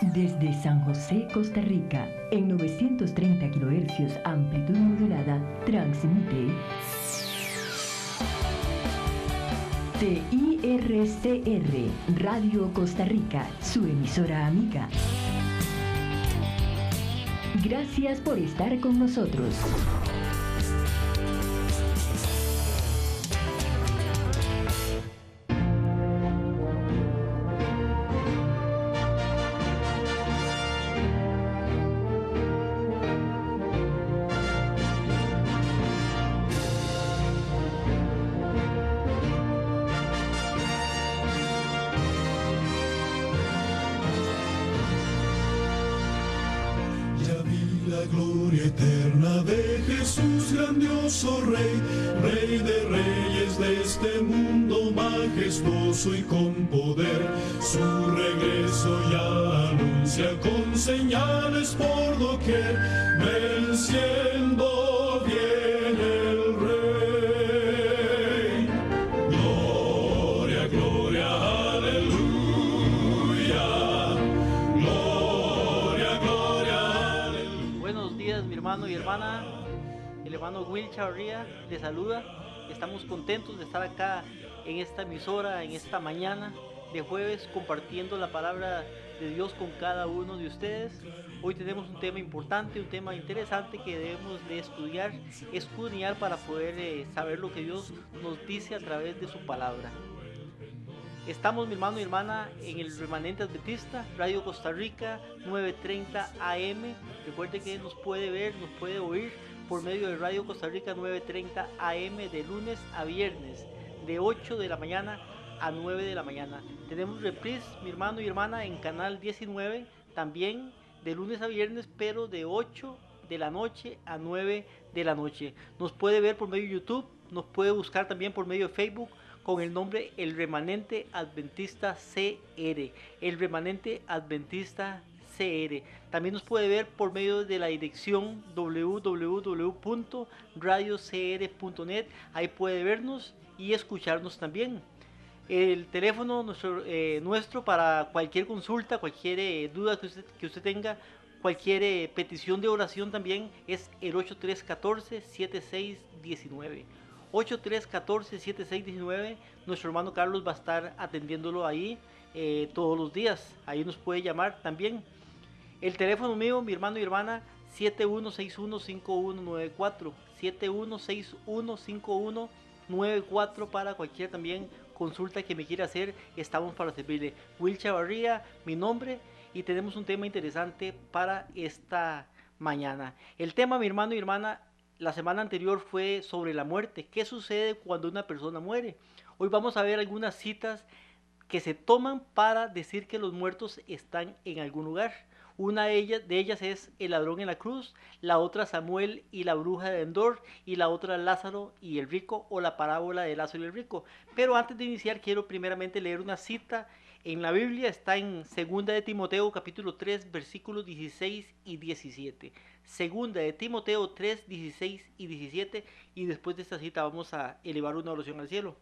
Desde San José, Costa Rica, en 930 kHz amplitud modulada, transmite TIRCR, Radio Costa Rica, su emisora amiga. Gracias por estar con nosotros. Rey de reyes de este mundo majestuoso y con poder, su regreso ya anuncia con señales por doquier, venciendo viene el Rey. Gloria, gloria, aleluya. Gloria, gloria, aleluya. Buenos días, mi hermano y hermana. El hermano Will Chavarría les saluda. Estamos contentos de estar acá en esta emisora, en esta mañana de jueves, compartiendo la palabra de Dios con cada uno de ustedes. Hoy tenemos un tema importante, un tema interesante que debemos de estudiar, escudriñar para poder saber lo que Dios nos dice a través de su palabra. Estamos, mi hermano y hermana, en el Remanente Adventista, Radio Costa Rica, 930 AM. Recuerde que nos puede ver, nos puede oír por medio de Radio Costa Rica 930 AM de lunes a viernes, de 8 de la mañana a 9 de la mañana. Tenemos reprise, mi hermano y hermana, en canal 19, también de lunes a viernes, pero de 8 de la noche a 9 de la noche. Nos puede ver por medio de YouTube, nos puede buscar también por medio de Facebook con el nombre El Remanente Adventista CR, El Remanente Adventista CR. También nos puede ver por medio de la dirección www.radiocr.net. Ahí puede vernos y escucharnos también. El teléfono nuestro para cualquier consulta, cualquier duda que usted tenga, cualquier petición de oración también es el 8314-7619. 8314-7619. Nuestro hermano Carlos va a estar atendiéndolo ahí todos los días. Ahí nos puede llamar también. El teléfono mío, mi hermano y hermana, 7161-5194, 7161-5194 para cualquier también consulta que me quiera hacer. Estamos para servirle. Will Chavarría, mi nombre, y tenemos un tema interesante para esta mañana. El tema, mi hermano y hermana, la semana anterior fue sobre la muerte. ¿Qué sucede cuando una persona muere? Hoy vamos a ver algunas citas que se toman para decir que los muertos están en algún lugar. Una de ellas es el ladrón en la cruz, la otra Samuel y la bruja de Endor, y la otra Lázaro y el rico, o la parábola de Lázaro y el rico. Pero antes de iniciar quiero primeramente leer una cita en la Biblia. Está en 2 de Timoteo capítulo 3 versículos 16 y 17. 2 de Timoteo 3, 16 y 17, y después de esta cita vamos a elevar una oración al cielo.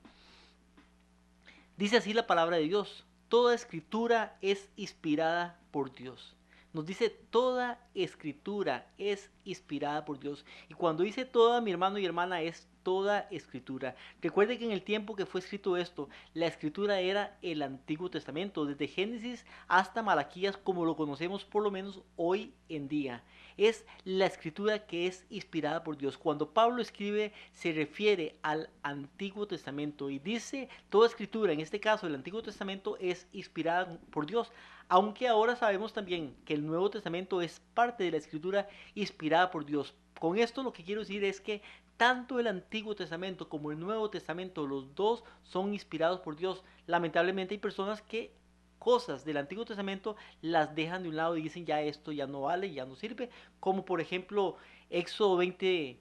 Dice así la palabra de Dios: toda escritura es inspirada por Dios. Nos dice toda escritura es inspirada por Dios. Y cuando dice toda, mi hermano y hermana, es toda escritura. Recuerde que en el tiempo que fue escrito esto, la escritura era el Antiguo Testamento, desde Génesis hasta Malaquías, como lo conocemos por lo menos hoy en día. Es la escritura que es inspirada por Dios. Cuando Pablo escribe, se refiere al Antiguo Testamento y dice toda escritura, en este caso el Antiguo Testamento, es inspirada por Dios. Aunque ahora sabemos también que el Nuevo Testamento es parte de la escritura inspirada por Dios. Con esto lo que quiero decir es que tanto el Antiguo Testamento como el Nuevo Testamento, los dos son inspirados por Dios. Lamentablemente hay personas que cosas del Antiguo Testamento las dejan de un lado y dicen ya esto ya no vale, ya no sirve. Como por ejemplo Éxodo 20,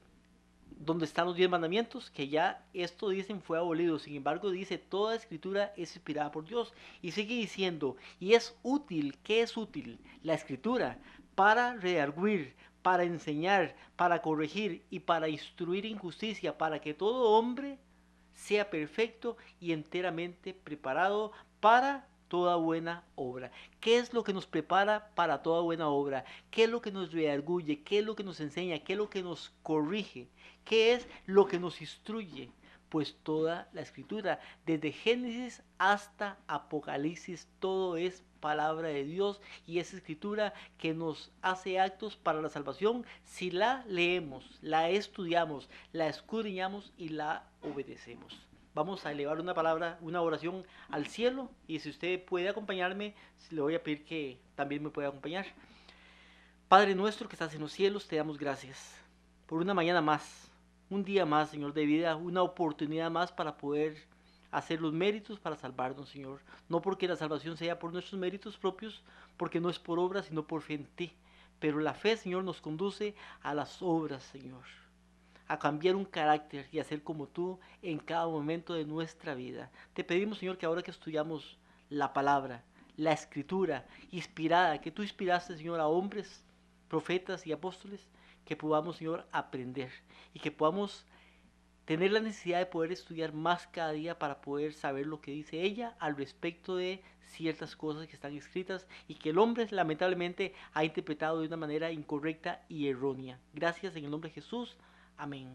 donde están los 10 mandamientos, que ya esto dicen fue abolido. Sin embargo dice toda escritura es inspirada por Dios, y sigue diciendo, y es útil. ¿Qué es útil? La escritura para redarguir, para enseñar, para corregir y para instruir en justicia, para que todo hombre sea perfecto y enteramente preparado para toda buena obra. ¿Qué es lo que nos prepara para toda buena obra? ¿Qué es lo que nos redarguye? ¿Qué es lo que nos enseña? ¿Qué es lo que nos corrige? ¿Qué es lo que nos instruye? Pues toda la escritura, desde Génesis hasta Apocalipsis, todo es palabra de Dios y es escritura que nos hace actos para la salvación si la leemos, la estudiamos, la escudriñamos y la obedecemos. Vamos a elevar una palabra, una oración al cielo, y si usted puede acompañarme, le voy a pedir que también me pueda acompañar. Padre nuestro que estás en los cielos, te damos gracias por una mañana más, un día más, Señor, de vida, una oportunidad más para poder hacer los méritos para salvarnos, Señor. No porque la salvación sea por nuestros méritos propios, porque no es por obras, sino por fe en ti. Pero la fe, Señor, nos conduce a las obras, Señor, a cambiar un carácter y a ser como tú en cada momento de nuestra vida. Te pedimos, Señor, que ahora que estudiamos la palabra, la escritura inspirada, que tú inspiraste, Señor, a hombres, profetas y apóstoles, que podamos, Señor, aprender y que podamos tener la necesidad de poder estudiar más cada día para poder saber lo que dice ella al respecto de ciertas cosas que están escritas y que el hombre lamentablemente ha interpretado de una manera incorrecta y errónea. Gracias en el nombre de Jesús. Amén.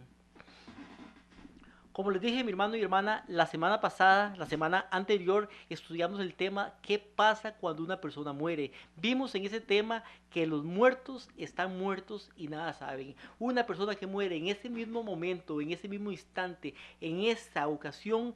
Como les dije, mi hermano y hermana, la semana pasada, la semana anterior, estudiamos el tema ¿qué pasa cuando una persona muere? Vimos en ese tema que los muertos están muertos y nada saben. Una persona que muere en ese mismo momento, en ese mismo instante, en esa ocasión,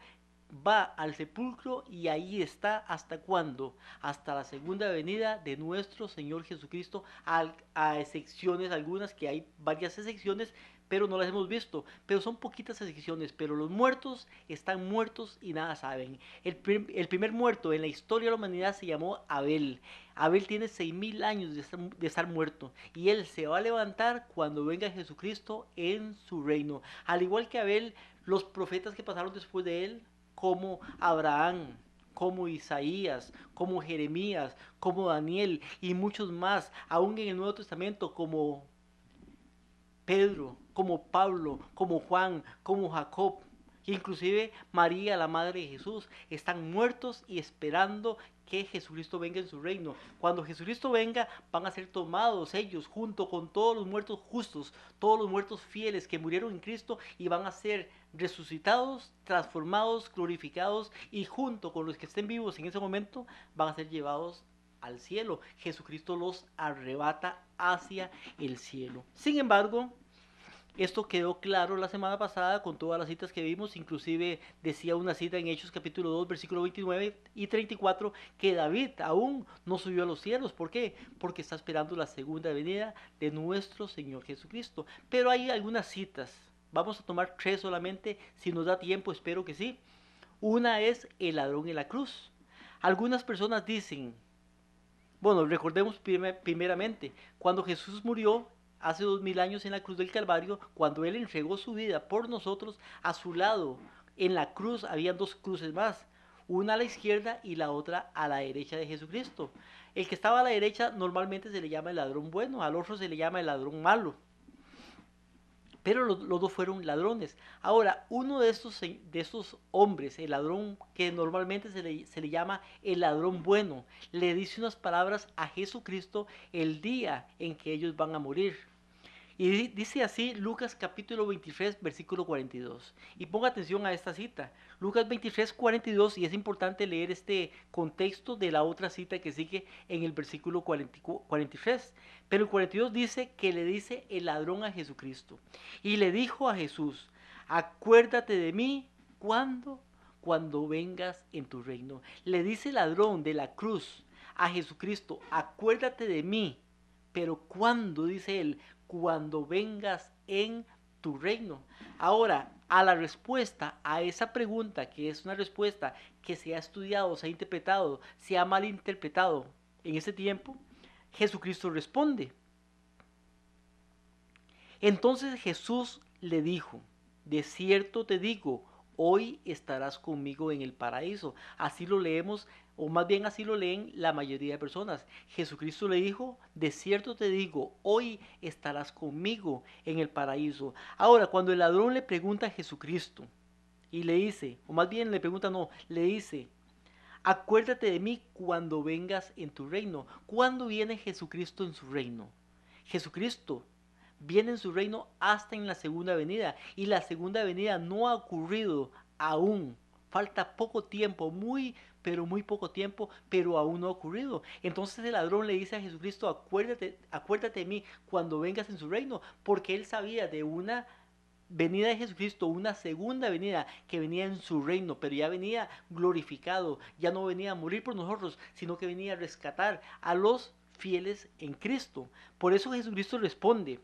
va al sepulcro y ahí está. ¿Hasta cuándo? Hasta la segunda venida de nuestro Señor Jesucristo, a excepciones algunas, que hay varias excepciones, pero no las hemos visto, pero son poquitas excepciones. Pero los muertos están muertos y nada saben. El primer muerto en la historia de la humanidad se llamó Abel. Abel tiene 6.000 años de estar muerto, y él se va a levantar cuando venga Jesucristo en su reino. Al igual que Abel, los profetas que pasaron después de él, como Abraham, como Isaías, como Jeremías, como Daniel y muchos más, aún en el Nuevo Testamento, como Pedro, como Pablo, como Juan, como Jacob, e inclusive María, la madre de Jesús, están muertos y esperando que Jesucristo venga en su reino. Cuando Jesucristo venga, van a ser tomados ellos junto con todos los muertos justos, todos los muertos fieles que murieron en Cristo, y van a ser resucitados, transformados, glorificados, y junto con los que estén vivos en ese momento van a ser llevados al cielo. Jesucristo los arrebata hacia el cielo. Sin embargo, esto quedó claro la semana pasada con todas las citas que vimos. Inclusive decía una cita en Hechos capítulo 2, versículo 29 y 34, que David aún no subió a los cielos. ¿Por qué? Porque está esperando la segunda venida de nuestro Señor Jesucristo. Pero hay algunas citas. Vamos a tomar 3 solamente, si nos da tiempo, espero que sí. Una es el ladrón en la cruz. Algunas personas dicen, bueno, recordemos primeramente, cuando Jesús murió hace 2000 años en la cruz del Calvario, cuando Él entregó su vida por nosotros, a su lado en la cruz habían 2 cruces más, una a la izquierda y la otra a la derecha de Jesucristo. El que estaba a la derecha normalmente se le llama el ladrón bueno, al otro se le llama el ladrón malo. Pero los 2 fueron ladrones. Ahora, uno de estos hombres, el ladrón que normalmente se le llama el ladrón bueno, le dice unas palabras a Jesucristo el día en que ellos van a morir. Y dice así Lucas capítulo 23, versículo 42. Y ponga atención a esta cita. Lucas 23, 42, y es importante leer este contexto de la otra cita que sigue en el versículo 43. Pero el 42 dice que le dice el ladrón a Jesucristo. Y le dijo a Jesús, acuérdate de mí cuando vengas en tu reino. Le dice el ladrón de la cruz a Jesucristo, acuérdate de mí. Pero ¿cuándo? Dice él, cuando vengas en tu reino. Ahora, a la respuesta a esa pregunta, que es una respuesta que se ha estudiado, se ha interpretado, se ha malinterpretado en ese tiempo, Jesucristo responde. Entonces Jesús le dijo, de cierto te digo, hoy estarás conmigo en el paraíso. Así lo leemos, o más bien así lo leen la mayoría de personas. Jesucristo le dijo, de cierto te digo, hoy estarás conmigo en el paraíso. Ahora, cuando el ladrón le pregunta a Jesucristo y le dice, o más bien le pregunta, no, le dice, acuérdate de mí cuando vengas en tu reino. ¿Cuándo viene Jesucristo en su reino? Jesucristo viene en su reino hasta en la segunda venida, y la segunda venida no ha ocurrido aún. Falta poco tiempo, pero muy poco tiempo, pero aún no ha ocurrido. Entonces el ladrón le dice a Jesucristo, acuérdate de mí cuando vengas en su reino, porque él sabía de una venida de Jesucristo, una segunda venida que venía en su reino, pero ya venía glorificado, ya no venía a morir por nosotros, sino que venía a rescatar a los fieles en Cristo. Por eso Jesucristo responde,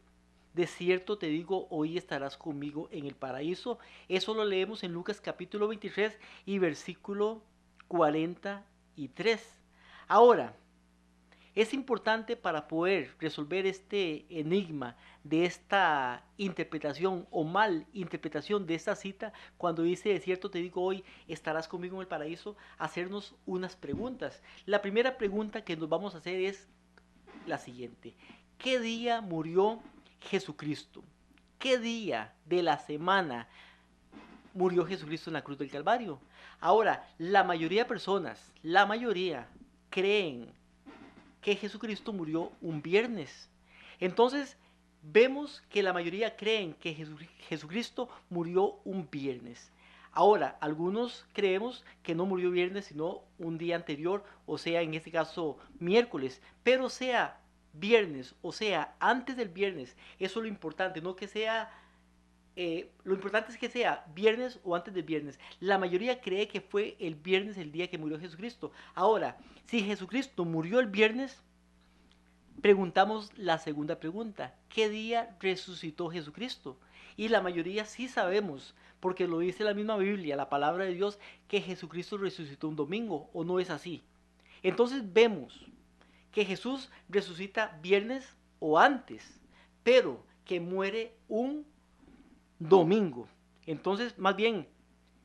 de cierto te digo, hoy estarás conmigo en el paraíso. Eso lo leemos en Lucas capítulo 23 y versículo 43. Ahora, es importante para poder resolver este enigma de esta interpretación o mal interpretación de esta cita, cuando dice de cierto te digo hoy estarás conmigo en el paraíso, hacernos unas preguntas. La primera pregunta que nos vamos a hacer es la siguiente: ¿qué día murió Jesucristo? ¿Qué día de la semana murió Jesucristo en la cruz del Calvario? Ahora, la mayoría de personas, creen que Jesucristo murió un viernes. Entonces, vemos que la mayoría creen que Jesucristo murió un viernes. Ahora, algunos creemos que no murió viernes, sino un día anterior, o sea, en este caso, miércoles. Pero sea viernes, o sea, antes del viernes, eso es lo importante, no que sea... lo importante es que sea viernes o antes del viernes. La mayoría cree que fue el viernes el día que murió Jesucristo. Ahora, si Jesucristo murió el viernes, preguntamos la segunda pregunta: ¿qué día resucitó Jesucristo? Y la mayoría sí sabemos, porque lo dice la misma Biblia, la palabra de Dios, que Jesucristo resucitó un domingo, ¿o no es así? Entonces vemos que Jesús resucita viernes o antes, pero que muere un domingo. Entonces, más bien,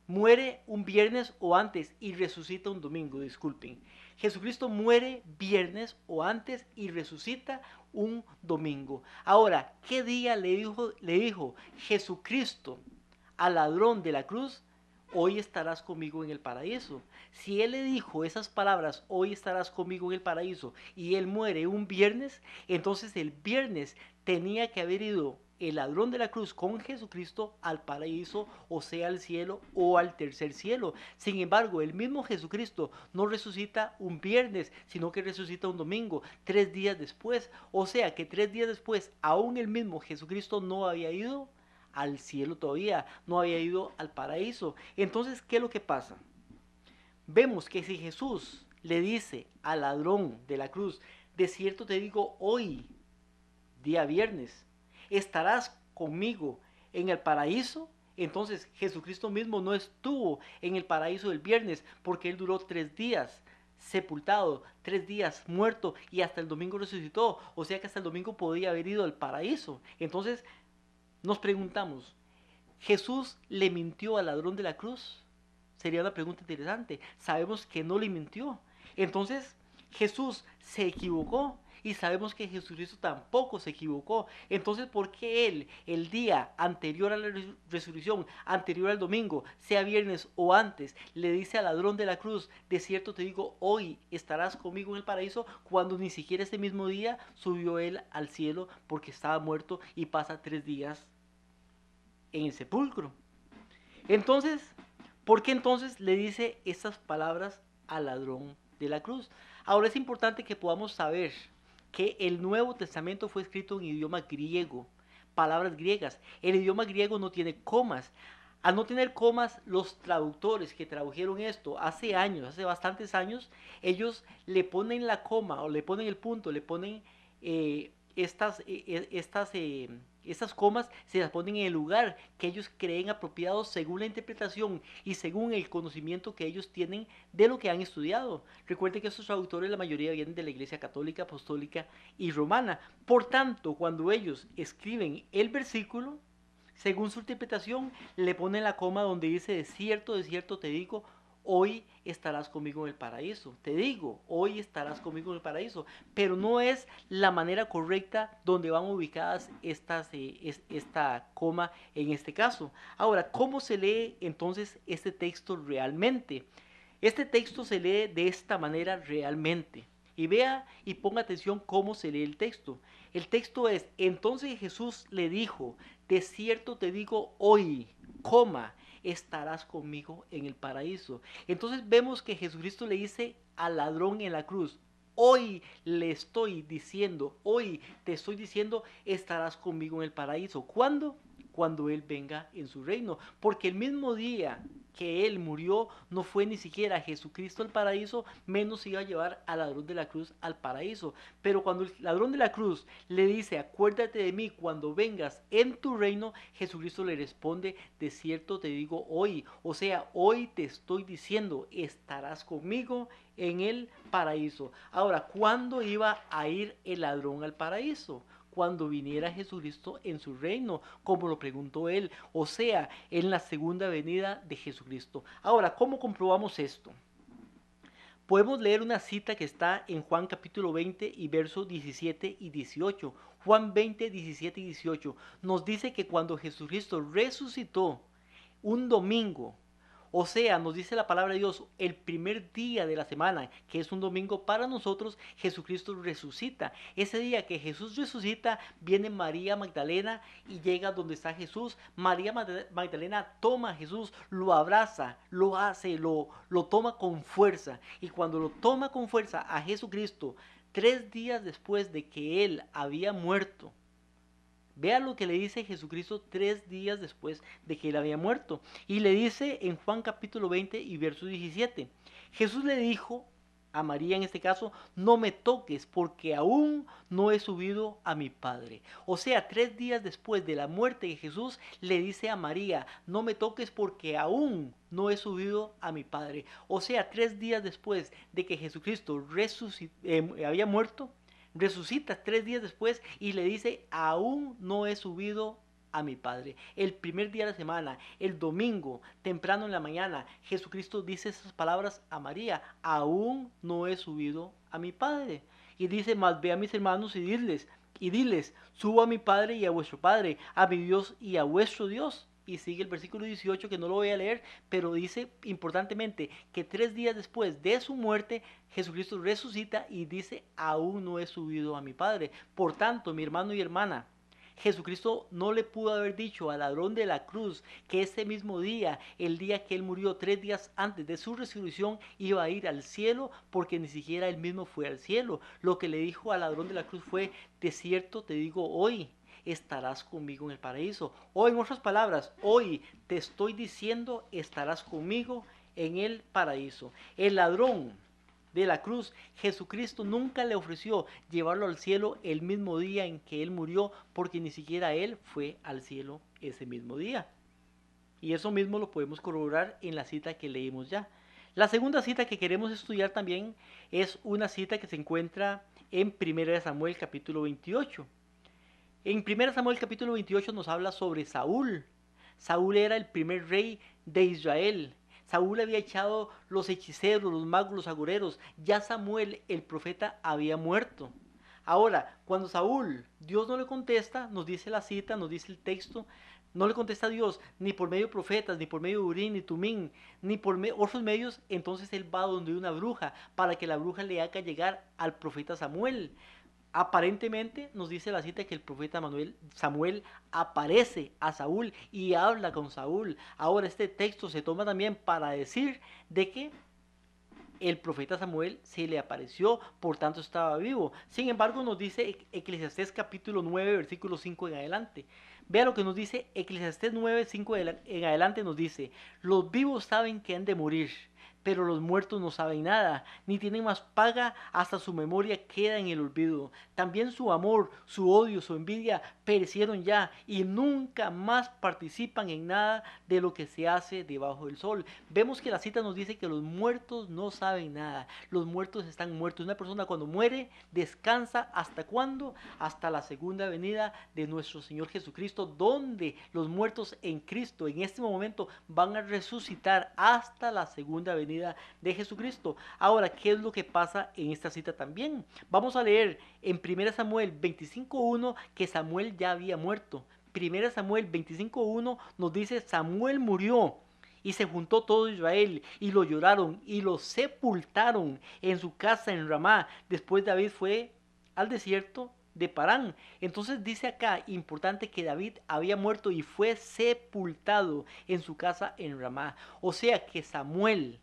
muere un viernes o antes y resucita un domingo, disculpen. Jesucristo muere viernes o antes y resucita un domingo. Ahora, ¿qué día le dijo Jesucristo al ladrón de la cruz? Hoy estarás conmigo en el paraíso. Si él le dijo esas palabras, hoy estarás conmigo en el paraíso, y él muere un viernes, entonces el viernes tenía que haber ido el ladrón de la cruz con Jesucristo al paraíso, o sea, al cielo o al tercer cielo. Sin embargo, el mismo Jesucristo no resucita un viernes, sino que resucita un domingo, 3 días después. O sea que 3 días después, aún el mismo Jesucristo no había ido al cielo todavía, no había ido al paraíso. Entonces, ¿qué es lo que pasa? Vemos que si Jesús le dice al ladrón de la cruz, de cierto te digo hoy, día viernes, estarás conmigo en el paraíso, entonces Jesucristo mismo no estuvo en el paraíso del viernes, porque él duró 3 días sepultado, 3 días muerto, y hasta el domingo resucitó. O sea que hasta el domingo podía haber ido al paraíso. Entonces nos preguntamos, ¿Jesús le mintió al ladrón de la cruz? Sería una pregunta interesante. Sabemos que no le mintió. Entonces, Jesús se equivocó, y sabemos que Jesucristo tampoco se equivocó. Entonces, ¿por qué él, el día anterior a la resurrección, anterior al domingo, sea viernes o antes, le dice al ladrón de la cruz, de cierto te digo, hoy estarás conmigo en el paraíso, cuando ni siquiera ese mismo día subió él al cielo porque estaba muerto y pasa 3 días en el sepulcro? Entonces, ¿por qué entonces le dice estas palabras al ladrón de la cruz? Ahora es importante que podamos saber que el Nuevo Testamento fue escrito en idioma griego, palabras griegas. El idioma griego no tiene comas. Al no tener comas, los traductores que tradujeron esto hace años, hace bastantes años, ellos le ponen la coma o le ponen el punto, le ponen estas comas, se las ponen en el lugar que ellos creen apropiado según la interpretación y según el conocimiento que ellos tienen de lo que han estudiado. Recuerden que estos traductores, la mayoría vienen de la Iglesia Católica, Apostólica y Romana. Por tanto, cuando ellos escriben el versículo, según su interpretación, le ponen la coma donde dice de cierto te digo, hoy estarás conmigo en el paraíso. Te digo, hoy estarás conmigo en el paraíso. Pero no es la manera correcta donde van ubicadas esta coma en este caso. Ahora, ¿cómo se lee entonces este texto realmente? Este texto se lee de esta manera realmente. Y vea y ponga atención cómo se lee el texto. El texto es: entonces Jesús le dijo, de cierto te digo hoy, coma, estarás conmigo en el paraíso. Entonces vemos que Jesucristo le dice al ladrón en la cruz: hoy le estoy diciendo, hoy te estoy diciendo, estarás conmigo en el paraíso. ¿Cuándo? Cuando Él venga en su reino. Porque el mismo día que Él murió, no fue ni siquiera Jesucristo al paraíso, menos iba a llevar al ladrón de la cruz al paraíso. Pero cuando el ladrón de la cruz le dice: acuérdate de mí cuando vengas en tu reino, Jesucristo le responde: de cierto te digo hoy, o sea, hoy te estoy diciendo, estarás conmigo en el paraíso. Ahora, ¿cuándo iba a ir el ladrón al paraíso? Cuando viniera Jesucristo en su reino, como lo preguntó él, o sea, en la segunda venida de Jesucristo. Ahora, ¿cómo comprobamos esto? Podemos leer una cita que está en Juan capítulo 20 y versos 17 y 18. Juan 20, 17 y 18 nos dice que cuando Jesucristo resucitó un domingo, o sea, nos dice la palabra de Dios, el primer día de la semana, que es un domingo para nosotros, Jesucristo resucita. Ese día que Jesús resucita, viene María Magdalena y llega donde está Jesús. María Magdalena toma a Jesús, lo abraza, lo toma con fuerza. Y cuando lo toma con fuerza a Jesucristo, 3 días después de que Él había muerto, vea lo que le dice Jesucristo 3 días después de que él había muerto. Y le dice en Juan capítulo 20 y verso 17. Jesús le dijo a María en este caso: no me toques porque aún no he subido a mi Padre. O sea, 3 días después de la muerte de Jesús le dice a María: no me toques porque aún no he subido a mi Padre. O sea, 3 días después de que Jesucristo había muerto, resucita 3 días después y le dice: aún no he subido a mi Padre. El primer día de la semana, el domingo, temprano en la mañana, Jesucristo dice esas palabras a María: aún no he subido a mi Padre. Y dice: mas ve a mis hermanos y diles, subo a mi Padre y a vuestro Padre, a mi Dios y a vuestro Dios. Y sigue el versículo 18, que no lo voy a leer, pero dice importantemente que 3 días después de su muerte, Jesucristo resucita y dice: aún no he subido a mi Padre. Por tanto, mi hermano y hermana, Jesucristo no le pudo haber dicho al ladrón de la cruz que ese mismo día, el día que él murió, 3 días antes de su resurrección, iba a ir al cielo, porque ni siquiera él mismo fue al cielo. Lo que le dijo al ladrón de la cruz fue: de cierto te digo hoy, estarás conmigo en el paraíso. O en otras palabras, hoy te estoy diciendo, estarás conmigo en el paraíso. El ladrón de la cruz, Jesucristo nunca le ofreció llevarlo al cielo el mismo día en que él murió, porque ni siquiera él fue al cielo ese mismo día. Y eso mismo lo podemos corroborar en la cita que leímos ya. La segunda cita que queremos estudiar también es una cita que se encuentra en 1 Samuel capítulo 28. En 1 Samuel capítulo 28 nos habla sobre Saúl. Saúl era el primer rey de Israel. Saúl había echado los hechiceros, los magos, los agoreros. Ya Samuel, el profeta, había muerto. Ahora, cuando Saúl, Dios no le contesta, nos dice la cita, nos dice el texto, no le contesta a Dios ni por medio de profetas, ni por medio de Urim, ni Tumín, ni por otros medios. Entonces él va donde una bruja para que la bruja le haga llegar al profeta Samuel. Aparentemente nos dice la cita que el profeta Samuel aparece a Saúl y habla con Saúl. Ahora este texto se toma también para decir de que el profeta Samuel se le apareció, por tanto estaba vivo. Sin embargo, nos dice Eclesiastés capítulo 9, versículo 5 en adelante. Vea lo que nos dice Eclesiastés 9, 5 en adelante, nos dice: los vivos saben que han de morir, pero los muertos no saben nada, ni tienen más paga, hasta su memoria queda en el olvido. También su amor, su odio, su envidia perecieron ya, y nunca más participan en nada de lo que se hace debajo del sol. Vemos que la cita nos dice que los muertos no saben nada, los muertos están muertos. Una persona cuando muere descansa, ¿hasta cuándo? Hasta la segunda venida de nuestro Señor Jesucristo, donde los muertos en Cristo en este momento van a resucitar hasta la segunda venida de Jesucristo. Ahora, ¿qué es lo que pasa en esta cita también? Vamos a leer en 1 Samuel 25:1 que Samuel ya había muerto. 1 Samuel 25:1 nos dice: Samuel murió Y se juntó todo Israel y lo lloraron y lo sepultaron en su casa en Ramá. Después David fue al desierto de Parán. Entonces dice acá, importante, que David había muerto y fue sepultado en su casa en Ramá. O sea que Samuel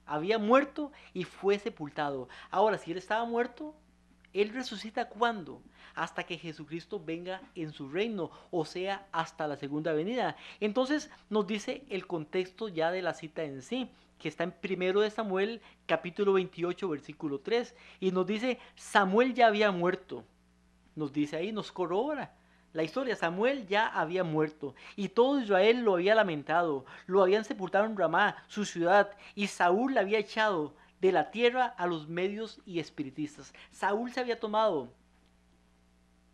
había muerto y fue sepultado. Ahora, si él estaba muerto, él resucita ¿cuándo? Hasta que Jesucristo venga en su reino, o sea, hasta la segunda venida. Entonces nos dice el contexto ya de la cita en sí, que está en 1 de Samuel, capítulo 28, versículo 3, y nos dice, Samuel ya había muerto. Nos dice ahí, nos corrobora la historia. Samuel ya había muerto y todo Israel lo había lamentado, lo habían sepultado en Ramá, su ciudad, y Saúl le había echado de la tierra a los medios y espiritistas. Saúl se había tomado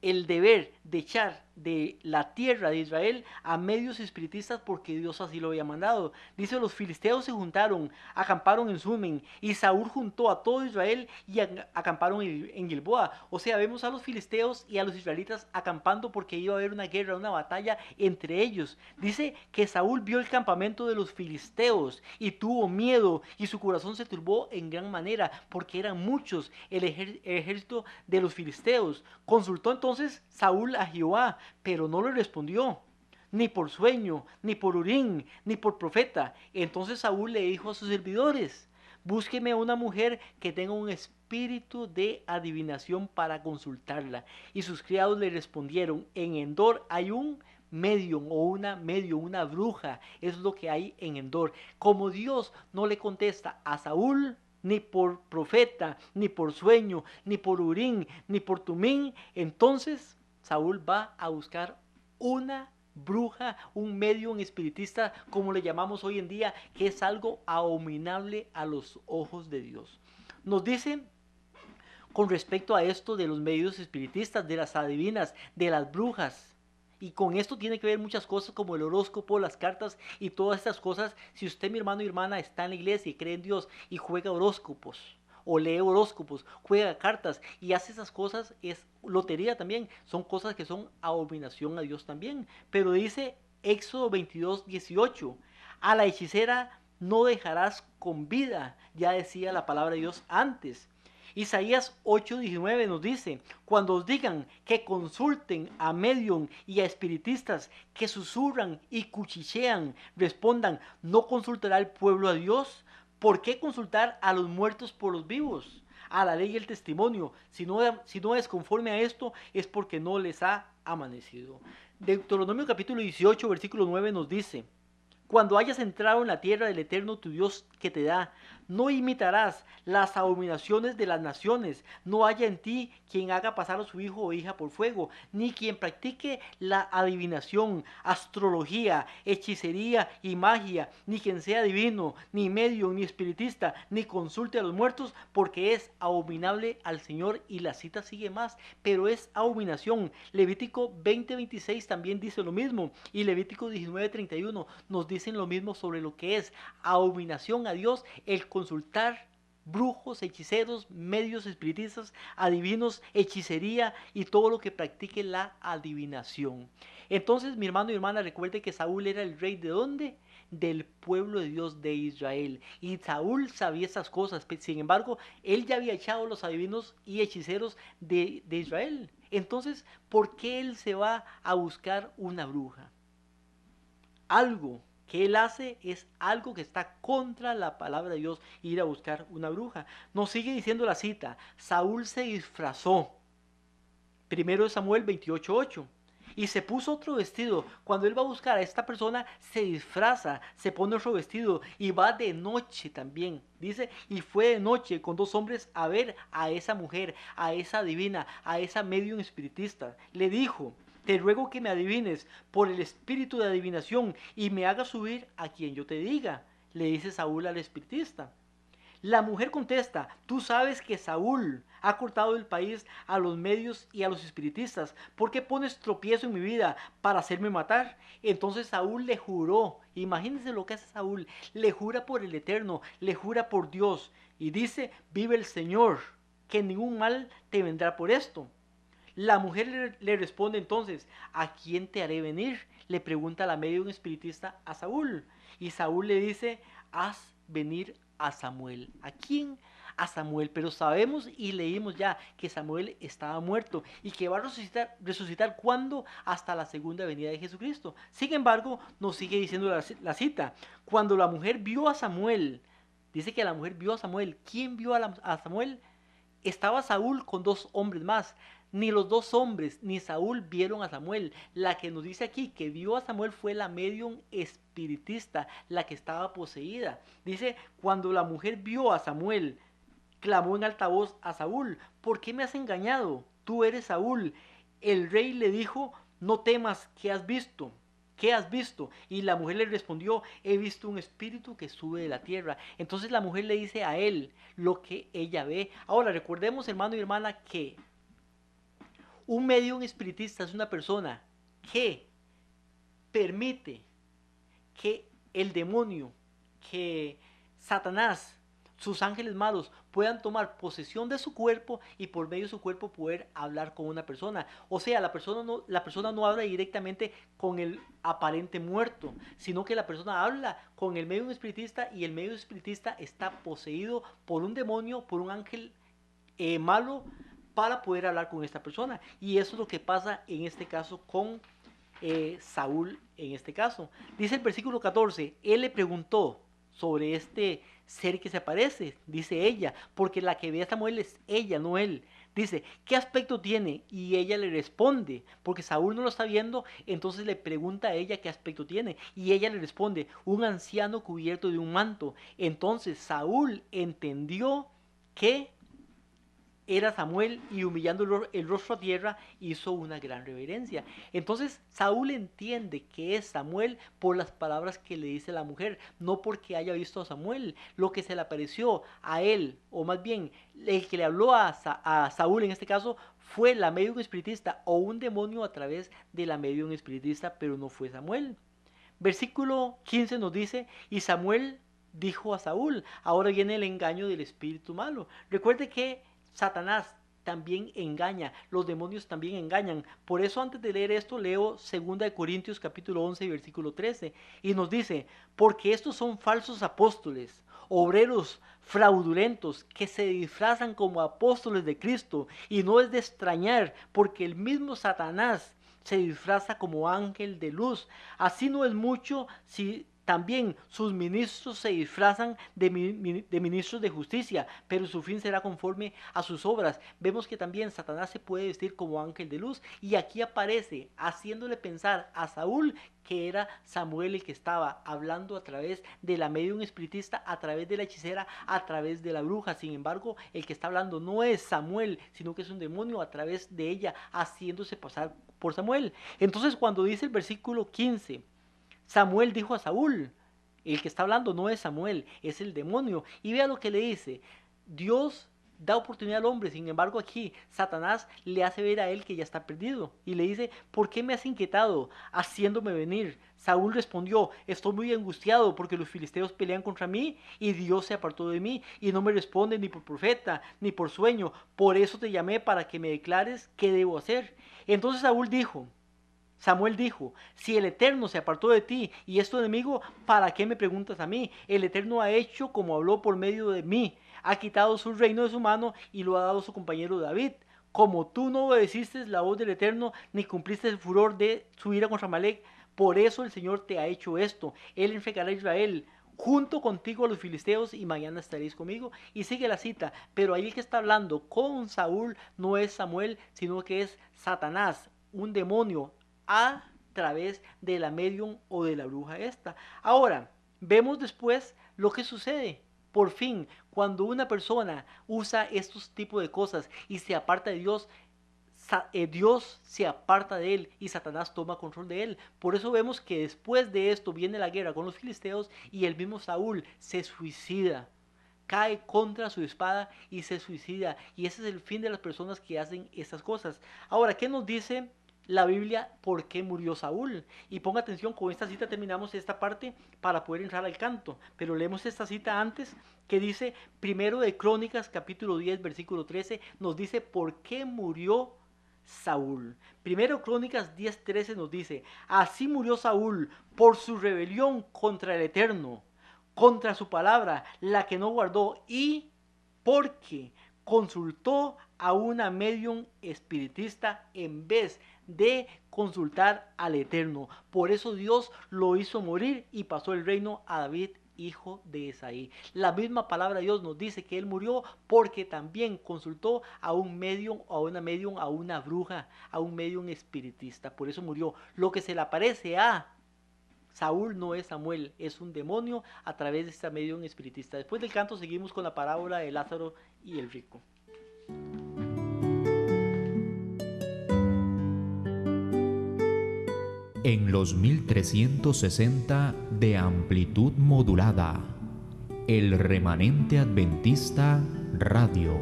el deber de echar de la tierra de Israel a medios espiritistas porque Dios así lo había mandado. Dice, los filisteos se juntaron, acamparon en Sumen, y Saúl juntó a todo Israel y acamparon en Gilboa. O sea, vemos a los filisteos y a los israelitas acampando porque iba a haber una guerra, una batalla entre ellos. Dice que Saúl vio el campamento de los filisteos y tuvo miedo y su corazón se turbó en gran manera porque eran muchos el ejército de los filisteos. Consultó entonces Saúl a Jehová, pero no le respondió, ni por sueño, ni por Urín, ni por profeta. Entonces Saúl le dijo a sus servidores, búsqueme una mujer que tenga un espíritu de adivinación para consultarla. Y sus criados le respondieron, en Endor hay un medium o una medium, una bruja, es lo que hay en Endor. Como Dios no le contesta a Saúl, ni por profeta, ni por sueño, ni por Urín, ni por Tumín, entonces Saúl va a buscar una bruja, un medium espiritista, como le llamamos hoy en día, que es algo abominable a los ojos de Dios. Nos dice con respecto a esto de los medios espiritistas, de las adivinas, de las brujas. Y con esto tiene que ver muchas cosas como el horóscopo, las cartas y todas estas cosas. Si usted, mi hermano y hermana, está en la iglesia y cree en Dios y juega horóscopos, o lee horóscopos, juega cartas y hace esas cosas, es lotería también. Son cosas que son abominación a Dios también. Pero dice Éxodo 22, 18, a la hechicera no dejarás con vida. Ya decía la palabra de Dios antes. Isaías 8:19 nos dice, cuando os digan que consulten a medium y a espiritistas que susurran y cuchichean, respondan, ¿no consultará el pueblo a Dios? ¿Por qué consultar a los muertos por los vivos? A la ley y el testimonio. Si no es conforme a esto, es porque no les ha amanecido. Deuteronomio capítulo 18, versículo 9 nos dice, cuando hayas entrado en la tierra del Eterno tu Dios que te da, no imitarás las abominaciones de las naciones, no haya en ti quien haga pasar a su hijo o hija por fuego, ni quien practique la adivinación, astrología, hechicería y magia, ni quien sea divino, ni medio, ni espiritista, ni consulte a los muertos, porque es abominable al Señor. Y la cita sigue más, pero es abominación. Levítico 20:26 también dice lo mismo, y Levítico 19:31 nos dicen lo mismo sobre lo que es abominación a Dios el consultar brujos, hechiceros, medios espiritistas, adivinos, hechicería y todo lo que practique la adivinación. Entonces, mi hermano y hermana, recuerde que Saúl era el rey ¿de dónde? Del pueblo de Dios de Israel. Y Saúl sabía esas cosas, sin embargo, él ya había echado los adivinos y hechiceros de Israel. Entonces, ¿por qué él se va a buscar una bruja? Algo que él hace es algo que está contra la palabra de Dios, ir a buscar una bruja. Nos sigue diciendo la cita, Saúl se disfrazó, 1 Samuel 28:8, y se puso otro vestido. Cuando él va a buscar a esta persona, se disfraza, se pone otro vestido y va de noche también. Dice, y fue de noche con 2 hombres a ver a esa mujer, a esa divina, a esa medium espiritista. Le dijo, te ruego que me adivines por el espíritu de adivinación y me hagas subir a quien yo te diga, le dice Saúl al espiritista. La mujer contesta, tú sabes que Saúl ha cortado el país a los medios y a los espiritistas. ¿Por qué pones tropiezo en mi vida para hacerme matar? Entonces Saúl le juró, imagínense lo que hace Saúl, le jura por el Eterno, le jura por Dios y dice, vive el Señor, que ningún mal te vendrá por esto. La mujer le responde entonces, ¿a quién te haré venir? Le pregunta la medium espiritista a Saúl. Y Saúl le dice, haz venir a Samuel. ¿A quién? A Samuel. Pero sabemos y leímos ya que Samuel estaba muerto y que va a resucitar ¿cuándo? Hasta la segunda venida de Jesucristo. Sin embargo, nos sigue diciendo la cita. Cuando la mujer vio a Samuel, dice que la mujer vio a Samuel. ¿Quién vio a Samuel? Estaba Saúl con 2 hombres más. Ni los 2 hombres ni Saúl vieron a Samuel. La que nos dice aquí que vio a Samuel fue la medium espiritista, la que estaba poseída. Dice, cuando la mujer vio a Samuel, clamó en alta voz a Saúl, ¿por qué me has engañado? Tú eres Saúl. El rey le dijo, no temas, ¿qué has visto? ¿Qué has visto? Y la mujer le respondió, he visto un espíritu que sube de la tierra. Entonces la mujer le dice a él lo que ella ve. Ahora recordemos, hermano y hermana, que un medium espiritista es una persona que permite que el demonio, que Satanás, sus ángeles malos puedan tomar posesión de su cuerpo y por medio de su cuerpo poder hablar con una persona. O sea, la persona no habla directamente con el aparente muerto, sino que la persona habla con el medium espiritista y el medium espiritista está poseído por un demonio, por un ángel malo para poder hablar con esta persona. Y eso es lo que pasa en este caso con Saúl en este caso. Dice el versículo 14, él le preguntó sobre este ser que se aparece, dice ella, porque la que ve a Samuel es ella, no él. Dice, ¿qué aspecto tiene? Y ella le responde, porque Saúl no lo está viendo, entonces le pregunta a ella qué aspecto tiene. Y ella le responde, un anciano cubierto de un manto. Entonces Saúl entendió que era Samuel y humillando el rostro a tierra hizo una gran reverencia. Entonces Saúl entiende que es Samuel por las palabras que le dice la mujer, no porque haya visto a Samuel. Lo que se le apareció a él, o más bien el que le habló a Saúl en este caso, fue la medium espiritista o un demonio a través de la medium espiritista, pero no fue Samuel. Versículo 15 nos dice, y Samuel dijo a Saúl, ahora viene el engaño del espíritu malo. Recuerde que Satanás también engaña, los demonios también engañan. Por eso antes de leer esto leo 2 Corintios capítulo 11 versículo 13 y nos dice, porque estos son falsos apóstoles, obreros fraudulentos que se disfrazan como apóstoles de Cristo, y no es de extrañar porque el mismo Satanás se disfraza como ángel de luz. Así no es mucho si también sus ministros se disfrazan de ministros de justicia, pero su fin será conforme a sus obras. Vemos que también Satanás se puede vestir como ángel de luz, y aquí aparece haciéndole pensar a Saúl que era Samuel el que estaba hablando a través de la medium espiritista, a través de la hechicera, a través de la bruja. Sin embargo, el que está hablando no es Samuel, sino que es un demonio a través de ella, haciéndose pasar por Samuel. Entonces, cuando dice el versículo 15, Samuel dijo a Saúl, el que está hablando no es Samuel, es el demonio. Y vea lo que le dice, Dios da oportunidad al hombre, sin embargo aquí Satanás le hace ver a él que ya está perdido. Y le dice, ¿por qué me has inquietado haciéndome venir? Saúl respondió, estoy muy angustiado porque los filisteos pelean contra mí y Dios se apartó de mí y no me responde ni por profeta ni por sueño. Por eso te llamé para que me declares qué debo hacer. Entonces Samuel dijo, si el Eterno se apartó de ti y es tu enemigo, ¿para qué me preguntas a mí? El Eterno ha hecho como habló por medio de mí, ha quitado su reino de su mano y lo ha dado a su compañero David. Como tú no obedeciste la voz del Eterno, ni cumpliste el furor de su ira contra Amalec, por eso el Señor te ha hecho esto. Él entregará a Israel junto contigo a los filisteos y mañana estaréis conmigo. Y sigue la cita, pero ahí el que está hablando con Saúl no es Samuel, sino que es Satanás, un demonio, a través de la medium o de la bruja esta. Ahora, vemos después lo que sucede. Por fin, cuando una persona usa estos tipos de cosas y se aparta de Dios, Dios se aparta de él y Satanás toma control de él. Por eso vemos que después de esto viene la guerra con los filisteos y el mismo Saúl se suicida. Cae contra su espada y se suicida. Y ese es el fin de las personas que hacen estas cosas. Ahora, ¿qué nos dice la Biblia por qué murió Saúl? Y ponga atención, con esta cita terminamos esta parte para poder entrar al canto, pero leemos esta cita antes que dice, primero de Crónicas capítulo 10 versículo 13, nos dice por qué murió Saúl. Primero Crónicas 10:13 nos dice: así murió Saúl por su rebelión contra el Eterno, contra su palabra, la que no guardó, y porque consultó a una medium espiritista en vez de consultar al Eterno. Por eso Dios lo hizo morir y pasó el reino a David, hijo de Esaí. La misma palabra de Dios nos dice que él murió porque también consultó a un medium, a una medium, a una bruja, a un medium espiritista. Por eso murió. Lo que se le aparece a Saúl no es Samuel, es un demonio a través de esta medium espiritista. Después del canto seguimos con la parábola de Lázaro y el rico. En los 1360 de amplitud modulada, el Remanente Adventista Radio,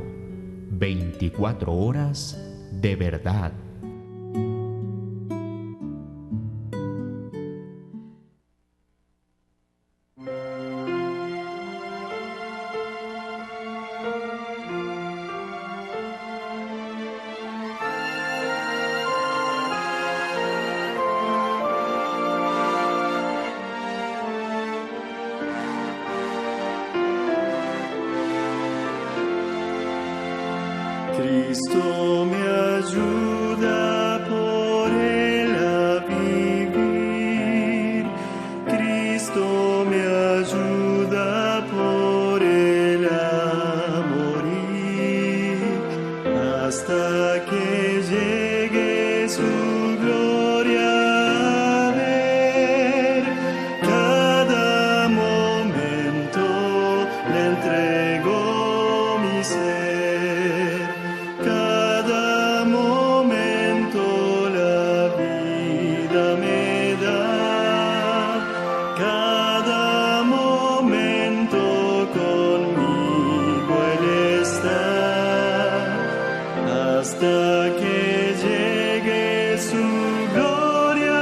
24 horas de verdad. Cristo me ayuda por él a vivir, Cristo me ayuda por él a morir, hasta que llegue su gloria a ver. Cada momento le entrego mi ser. Cada momento la vida me da, cada momento conmigo Él está, hasta que llegue su gloria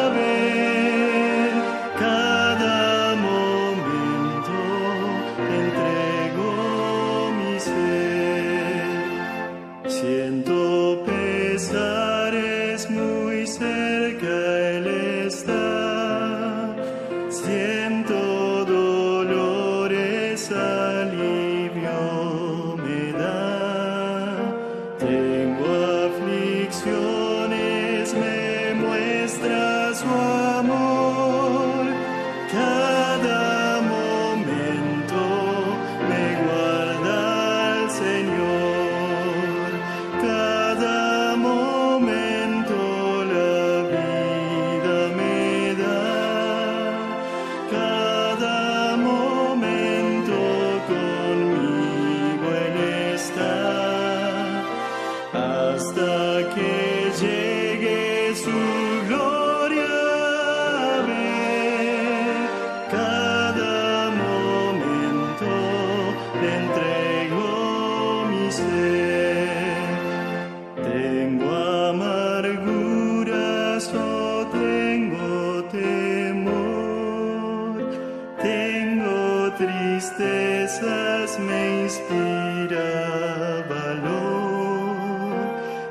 a ver. Cada momento entrego mi ser. Siento pesares, muy cerca Él está. Siento dolores, alivio me da. Tengo aflicciones, me muestra su amor. Cada momento me guarda el Señor. Cada momento la vida me da, cada momento conmigo Él está, hasta que llegue su gloria a ver. Cada momento le entrego mi ser. Tengo amarguras o tengo temor, tengo tristezas, me inspira valor.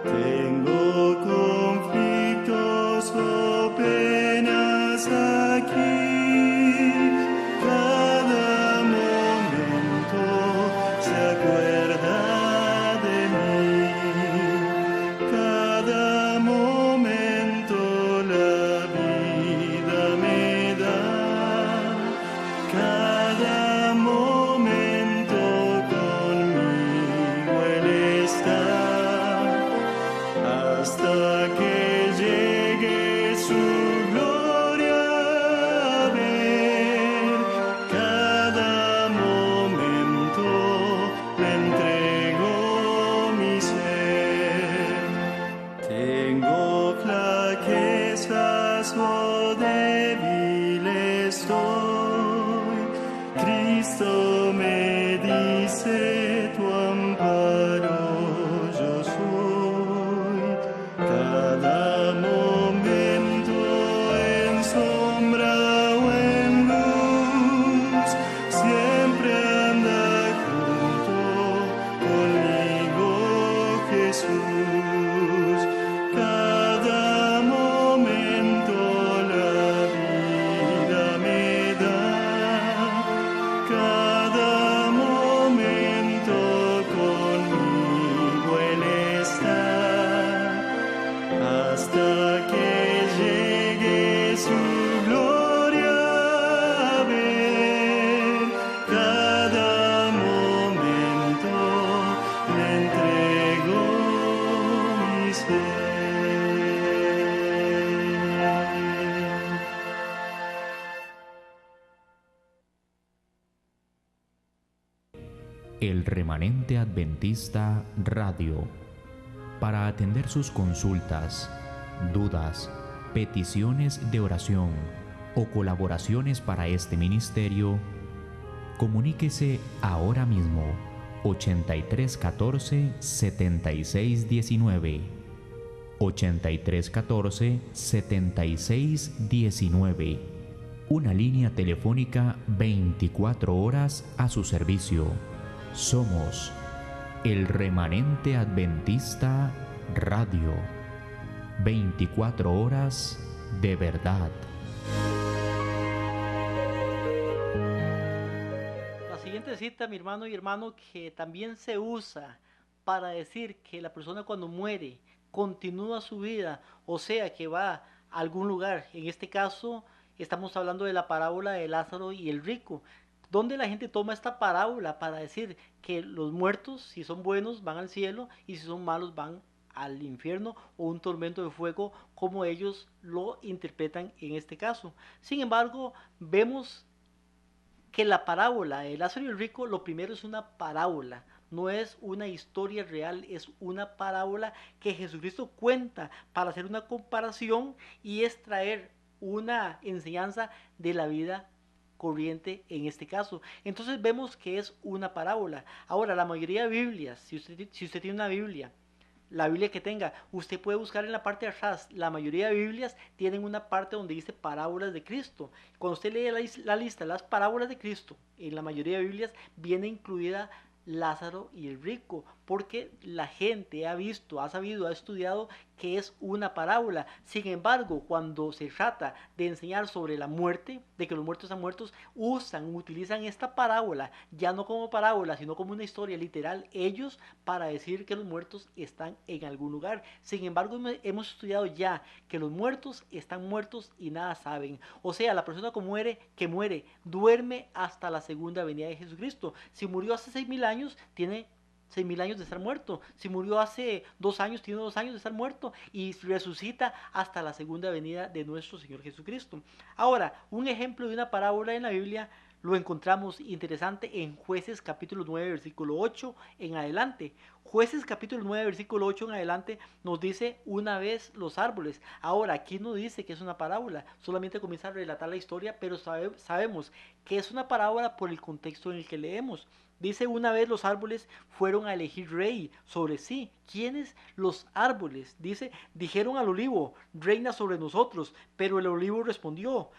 Tengo conflictos o penas aquí. Cada momento se acuerda de mí. Cada momento la vida me da. Cada momento con El Remanente Adventista Radio. Para atender sus consultas, dudas, peticiones de oración o colaboraciones para este ministerio, comuníquese ahora mismo 8314 7619 8314 7619, una línea telefónica 24 horas a su servicio. Somos el Remanente Adventista Radio, 24 horas de verdad. La siguiente cita, mi hermano y hermano, que también se usa para decir que la persona cuando muere continúa su vida, o sea que va a algún lugar. En este caso estamos hablando de la parábola de Lázaro y el rico, donde la gente toma esta parábola para decir que los muertos, si son buenos, van al cielo, y si son malos, van al infierno o un tormento de fuego, como ellos lo interpretan en este caso. Sin embargo, vemos que la parábola de Lázaro y el rico, lo primero es una parábola, no es una historia real, es una parábola que Jesucristo cuenta para hacer una comparación y extraer una enseñanza de la vida corriente en este caso. Entonces vemos que es una parábola. Ahora, la mayoría de Biblias, si usted tiene una Biblia, la Biblia que tenga, usted puede buscar en la parte de atrás. La mayoría de Biblias tienen una parte donde dice parábolas de Cristo. Cuando usted lee la lista de las parábolas de Cristo, en la mayoría de Biblias viene incluida Lázaro y el rico, porque la gente ha visto, ha sabido, ha estudiado que es una parábola. Sin embargo, cuando se trata de enseñar sobre la muerte, de que los muertos están muertos, utilizan esta parábola, ya no como parábola, sino como una historia literal, ellos, para decir que los muertos están en algún lugar. Sin embargo, hemos estudiado ya que los muertos están muertos y nada saben. O sea, la persona que muere, duerme hasta la segunda venida de Jesucristo. Si murió hace 6.000 años, tiene 6.000 años de estar muerto. Si murió hace 2 años, tiene 2 años de estar muerto, y resucita hasta la segunda venida de nuestro Señor Jesucristo. Ahora, un ejemplo de una parábola en la Biblia lo encontramos interesante en Jueces capítulo 9, versículo 8 en adelante. Jueces capítulo 9, versículo 8 en adelante nos dice una vez los árboles. Ahora, aquí no dice que es una parábola, solamente comienza a relatar la historia, pero sabemos que es una parábola por el contexto en el que leemos. Dice, una vez los árboles fueron a elegir rey sobre sí. ¿Quiénes? Los árboles. Dice, dijeron al olivo, reina sobre nosotros. Pero el olivo respondió,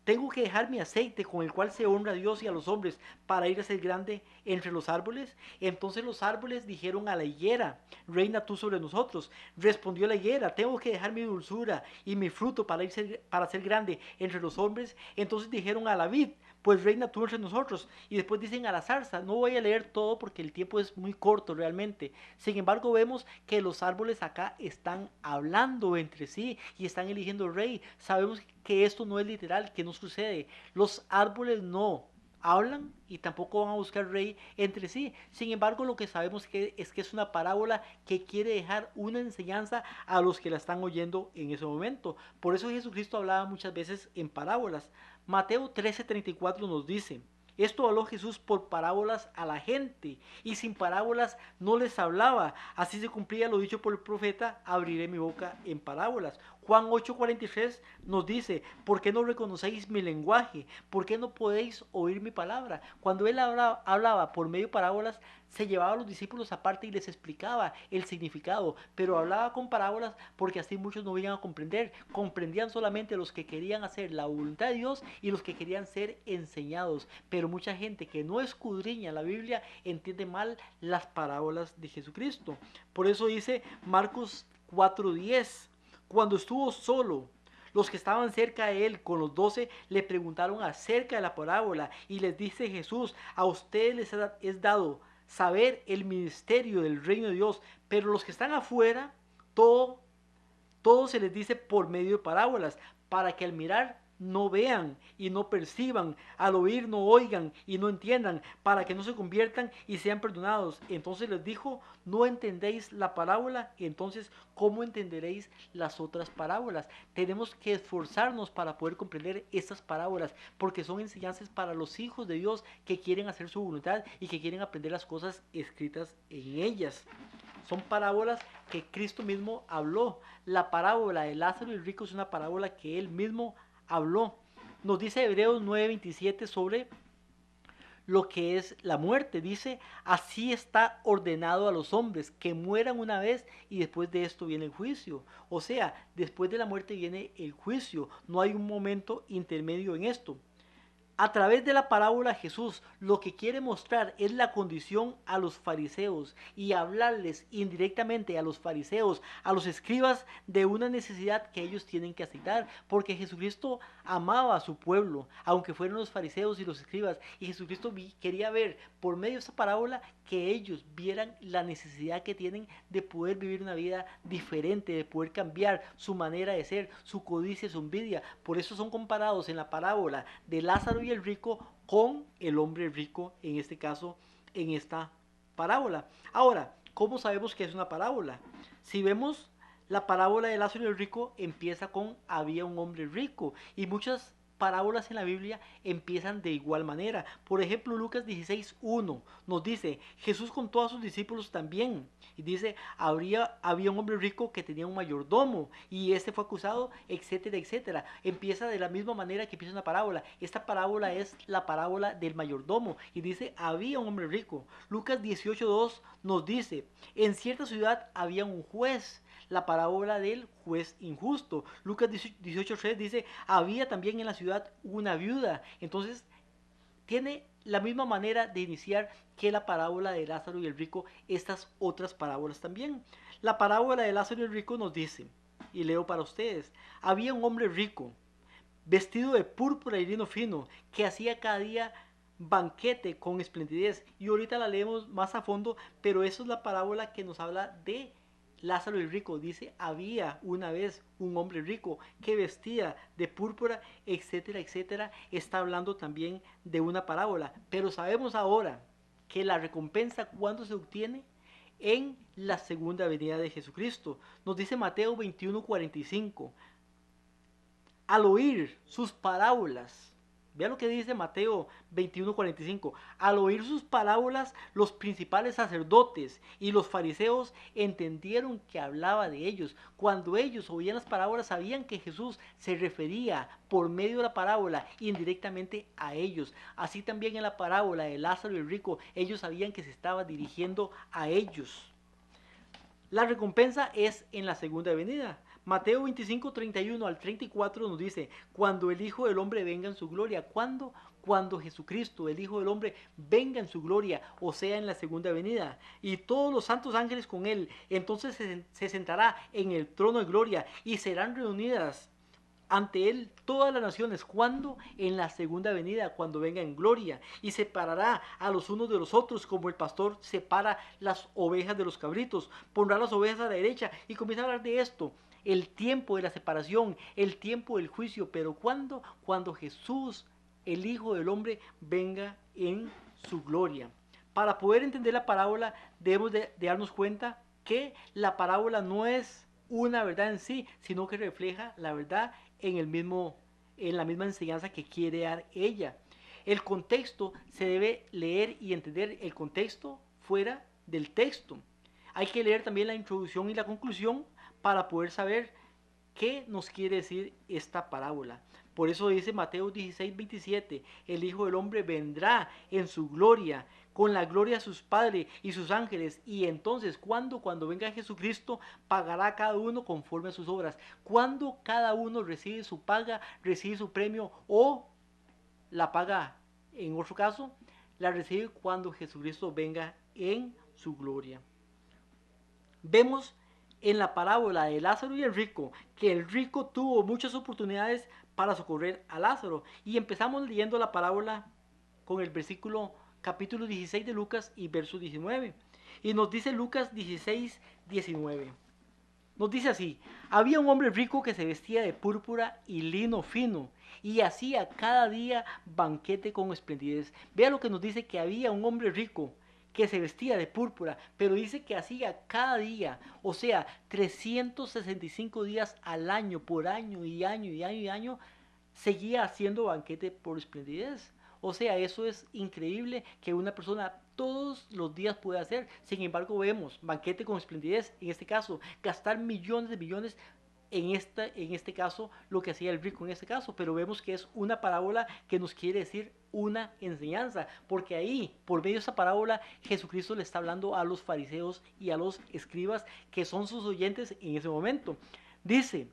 tengo que dejar mi aceite con el cual se honra a Dios y a los hombres para ir a ser grande entre los árboles. Entonces los árboles dijeron a la higuera, reina tú sobre nosotros. Respondió la higuera, tengo que dejar mi dulzura y mi fruto para ser grande entre los hombres. Entonces dijeron a la vid, pues reina tú entre nosotros. Y después dicen a la zarza. No voy a leer todo porque el tiempo es muy corto realmente. Sin embargo, vemos que los árboles acá están hablando entre sí y están eligiendo rey. Sabemos que esto no es literal, que no sucede. Los árboles no hablan y tampoco van a buscar rey entre sí. Sin embargo, lo que sabemos es que es una parábola que quiere dejar una enseñanza a los que la están oyendo en ese momento. Por eso Jesucristo hablaba muchas veces en parábolas. Mateo 13:34 nos dice, esto habló Jesús por parábolas a la gente, y sin parábolas no les hablaba. Así se cumplía lo dicho por el profeta, abriré mi boca en parábolas. Juan 8:43 nos dice, ¿por qué no reconocéis mi lenguaje? ¿Por qué no podéis oír mi palabra? Cuando él hablaba por medio de parábolas, se llevaba a los discípulos aparte y les explicaba el significado, pero hablaba con parábolas porque así muchos no iban a comprender. Comprendían solamente los que querían hacer la voluntad de Dios y los que querían ser enseñados. Pero mucha gente que no escudriña la Biblia entiende mal las parábolas de Jesucristo. Por eso dice Marcos 4:10, cuando estuvo solo, los que estaban cerca de él con los 12 le preguntaron acerca de la parábola, y les dice Jesús, a ustedes les es dado saber el misterio del reino de Dios, pero los que están afuera, todo se les dice por medio de parábolas, para que al mirar no vean y no perciban, al oír no oigan y no entiendan, para que no se conviertan y sean perdonados. Entonces les dijo, ¿no entendéis la parábola? Entonces, ¿cómo entenderéis las otras parábolas? Tenemos que esforzarnos para poder comprender estas parábolas, porque son enseñanzas para los hijos de Dios que quieren hacer su voluntad y que quieren aprender las cosas escritas en ellas. Son parábolas que Cristo mismo habló. La parábola de Lázaro y el rico es una parábola que él mismo habló. Nos dice Hebreos 9:27 sobre lo que es la muerte. Dice, así está ordenado a los hombres, que mueran una vez y después de esto viene el juicio. O sea, después de la muerte viene el juicio. No hay un momento intermedio en esto. A través de la parábola Jesús lo que quiere mostrar es la condición a los fariseos y hablarles indirectamente a los fariseos, a los escribas, de una necesidad que ellos tienen que aceptar, porque Jesucristo amaba a su pueblo, aunque fueran los fariseos y los escribas, y Jesucristo quería ver por medio de esa parábola que ellos vieran la necesidad que tienen de poder vivir una vida diferente, de poder cambiar su manera de ser, su codicia, su envidia. Por eso son comparados en la parábola de Lázaro y el rico con el hombre rico, en este caso, en esta parábola. Ahora, ¿cómo sabemos que es una parábola? Si vemos la parábola de Lázaro y el rico, empieza con había un hombre rico, y muchas parábolas en la Biblia empiezan de igual manera. Por ejemplo, Lucas 16:1 nos dice, Jesús contó a sus discípulos también, y dice, había un hombre rico que tenía un mayordomo, y este fue acusado, etcétera, etcétera. Empieza de la misma manera que empieza una parábola. Esta parábola es la parábola del mayordomo, y dice, había un hombre rico. Lucas 18:2 nos dice, en cierta ciudad había un juez, la parábola del juez injusto. Lucas 18:3 dice, había también en la ciudad una viuda. Entonces, tiene la misma manera de iniciar que la parábola de Lázaro y el rico, estas otras parábolas también. La parábola de Lázaro y el rico nos dice, y leo para ustedes, había un hombre rico, vestido de púrpura y lino fino, que hacía cada día banquete con esplendidez. Y ahorita la leemos más a fondo, pero eso es la parábola que nos habla de Lázaro el rico. Dice, había una vez un hombre rico que vestía de púrpura, etcétera, etcétera. Está hablando también de una parábola. Pero sabemos ahora que la recompensa, ¿cuándo se obtiene? En la segunda venida de Jesucristo. Nos dice Mateo 21:45. Al oír sus parábolas, vea lo que dice Mateo 21:45. Al oír sus parábolas, los principales sacerdotes y los fariseos entendieron que hablaba de ellos. Cuando ellos oían las parábolas, sabían que Jesús se refería por medio de la parábola indirectamente a ellos. Así también en la parábola de Lázaro y el rico, ellos sabían que se estaba dirigiendo a ellos. La recompensa es en la segunda venida. Mateo 25:31 al 34 nos dice, cuando el Hijo del Hombre venga en su gloria. ¿Cuándo? Cuando Jesucristo, el Hijo del Hombre, venga en su gloria, o sea, en la segunda venida. Y todos los santos ángeles con él. Entonces se sentará en el trono de gloria y serán reunidas ante él todas las naciones. ¿Cuándo? En la segunda venida, cuando venga en gloria, y separará a los unos de los otros, como el pastor separa las ovejas de los cabritos. Pondrá las ovejas a la derecha, y comienza a hablar de esto, el tiempo de la separación, el tiempo del juicio. Pero ¿cuándo? Cuando Jesús, el Hijo del Hombre, venga en su gloria. Para poder entender la parábola, debemos de darnos cuenta que la parábola no es una verdad en sí, sino que refleja la verdad en la misma enseñanza que quiere dar ella. El contexto se debe leer y entender el contexto fuera del texto. Hay que leer también la introducción y la conclusión para poder saber qué nos quiere decir esta parábola. Por eso dice Mateo 16:27, el Hijo del Hombre vendrá en su gloria, con la gloria de sus padres y sus ángeles. Y entonces, ¿cuándo? Cuando venga Jesucristo, pagará a cada uno conforme a sus obras. Cuando cada uno recibe su paga, recibe su premio, o la paga, en otro caso, la recibe cuando Jesucristo venga en su gloria. Vemos en la parábola de Lázaro y el rico que el rico tuvo muchas oportunidades para socorrer a Lázaro. Y empezamos leyendo la parábola con el capítulo 16 de Lucas y verso 19. Y nos dice Lucas 16:19. Nos dice así: había un hombre rico que se vestía de púrpura y lino fino y hacía cada día banquete con esplendidez. Vea lo que nos dice, que había un hombre rico que se vestía de púrpura, pero dice que hacía cada día, o sea, 365 días al año, por año y año y año y año, seguía haciendo banquete por esplendidez. O sea, eso es increíble que una persona todos los días puede hacer. Sin embargo, vemos banquete con esplendidez, en este caso, gastar millones de millones en este caso, lo que hacía el rico en este caso, pero vemos que es una parábola que nos quiere decir una enseñanza, porque ahí, por medio de esa parábola, Jesucristo le está hablando a los fariseos y a los escribas, que son sus oyentes en ese momento. Dice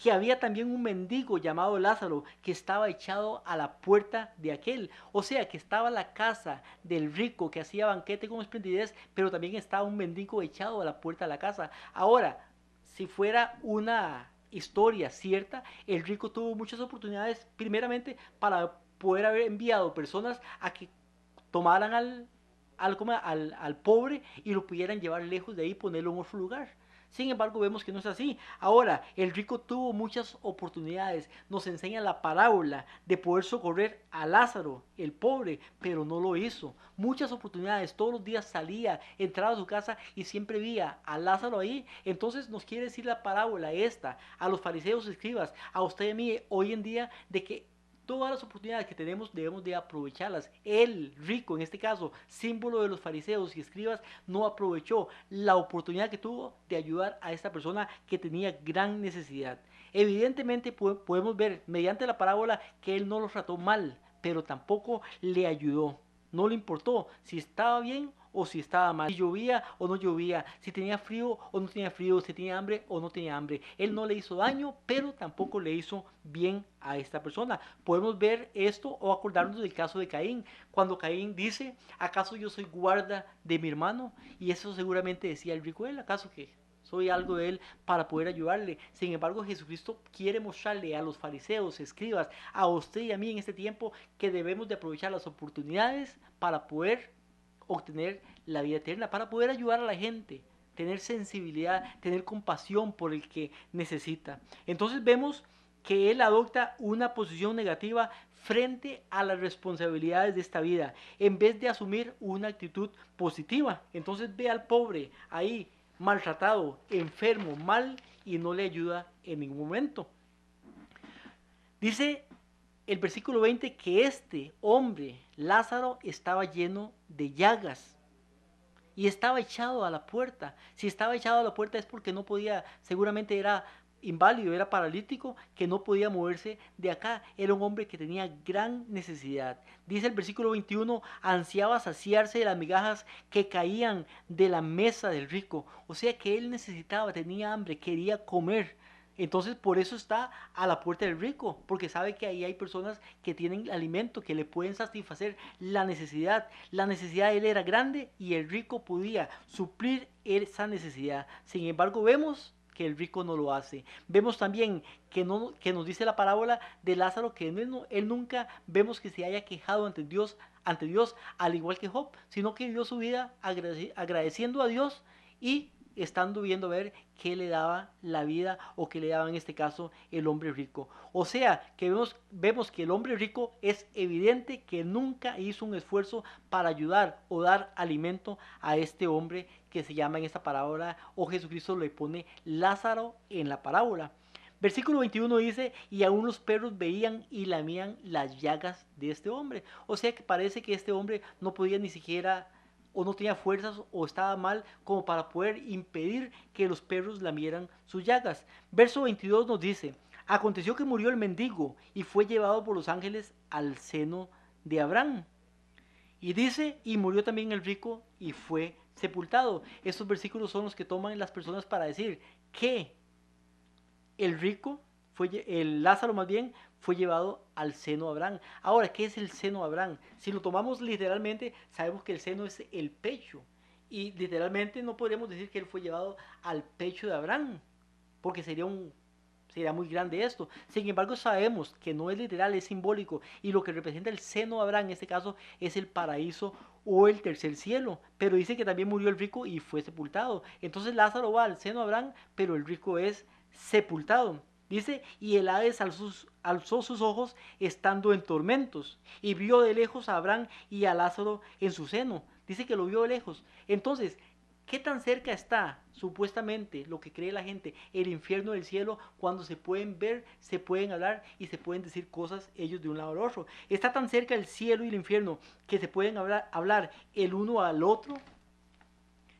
que había también un mendigo llamado Lázaro que estaba echado a la puerta de aquel. O sea, que estaba la casa del rico que hacía banquete con esplendidez, pero también estaba un mendigo echado a la puerta de la casa. Ahora, si fuera una historia cierta, el rico tuvo muchas oportunidades, primeramente para poder haber enviado personas a que tomaran al pobre y lo pudieran llevar lejos de ahí y ponerlo en otro lugar. Sin embargo, vemos que no es así. Ahora, el rico tuvo muchas oportunidades. Nos enseña la parábola de poder socorrer a Lázaro, el pobre, pero no lo hizo. Muchas oportunidades. Todos los días salía, entraba a su casa y siempre veía a Lázaro ahí. Entonces nos quiere decir la parábola esta a los fariseos y escribas, a usted y a mí hoy en día, de que todas las oportunidades que tenemos debemos de aprovecharlas. El rico, en este caso, símbolo de los fariseos y escribas, no aprovechó la oportunidad que tuvo de ayudar a esta persona que tenía gran necesidad. Evidentemente podemos ver mediante la parábola que él no lo trató mal, pero tampoco le ayudó. No le importó si estaba bien o si estaba mal, si llovía o no llovía, si tenía frío o no tenía frío, si tenía hambre o no tenía hambre. Él no le hizo daño, pero tampoco le hizo bien a esta persona. Podemos ver esto o acordarnos del caso de Caín, cuando Caín dice: ¿acaso yo soy guarda de mi hermano? Y eso seguramente decía el rico: él, ¿acaso que soy algo de él para poder ayudarle? Sin embargo, Jesucristo quiere mostrarle a los fariseos, escribas, a usted y a mí en este tiempo, que debemos de aprovechar las oportunidades para poder obtener la vida eterna, para poder ayudar a la gente, tener sensibilidad, tener compasión por el que necesita. Entonces vemos que él adopta una posición negativa frente a las responsabilidades de esta vida, en vez de asumir una actitud positiva. Entonces ve al pobre ahí maltratado, enfermo, mal, y no le ayuda en ningún momento. Dice el versículo 20 que este hombre, Lázaro, estaba lleno de llagas y estaba echado a la puerta. Si estaba echado a la puerta es porque no podía, seguramente era inválido, era paralítico, que no podía moverse de acá. Era un hombre que tenía gran necesidad. Dice el versículo 21, ansiaba saciarse de las migajas que caían de la mesa del rico. O sea que él necesitaba, tenía hambre, quería comer. Entonces por eso está a la puerta del rico, porque sabe que ahí hay personas que tienen alimento, que le pueden satisfacer la necesidad. La necesidad de él era grande y el rico podía suplir esa necesidad. Sin embargo, vemos que el rico no lo hace. Vemos también que nos dice la parábola de Lázaro que él nunca vemos que se haya quejado ante Dios, al igual que Job, sino que vivió su vida agradeciendo a Dios y estando viendo a ver qué le daba la vida o qué le daba en este caso el hombre rico. O sea que vemos que el hombre rico es evidente que nunca hizo un esfuerzo para ayudar o dar alimento a este hombre que se llama en esta parábola, o Jesucristo le pone Lázaro en la parábola. Versículo 21 dice, y aún los perros veían y lamían las llagas de este hombre. O sea que parece que este hombre no podía ni siquiera, o no tenía fuerzas, o estaba mal como para poder impedir que los perros lamieran sus llagas. Verso 22 nos dice, aconteció que murió el mendigo y fue llevado por los ángeles al seno de Abraham. Y dice, y murió también el rico y fue sepultado. Estos versículos son los que toman las personas para decir que el rico, el Lázaro más bien, fue llevado al seno de Abraham. Ahora, ¿qué es el seno de Abraham? Si lo tomamos literalmente, sabemos que el seno es el pecho. Y literalmente no podríamos decir que él fue llevado al pecho de Abraham, porque sería un sería muy grande esto. Sin embargo, sabemos que no es literal, es simbólico. Y lo que representa el seno de Abraham en este caso es el paraíso o el tercer cielo. Pero dice que también murió el rico y fue sepultado. Entonces Lázaro va al seno de Abraham, pero el rico es sepultado. Dice, y el Hades alzó sus ojos estando en tormentos y vio de lejos a Abraham y a Lázaro en su seno. Dice que lo vio de lejos. Entonces, ¿qué tan cerca está, supuestamente, lo que cree la gente, el infierno del cielo, cuando se pueden ver, se pueden hablar y se pueden decir cosas ellos de un lado al otro? Está tan cerca el cielo y el infierno que se pueden hablar el uno al otro.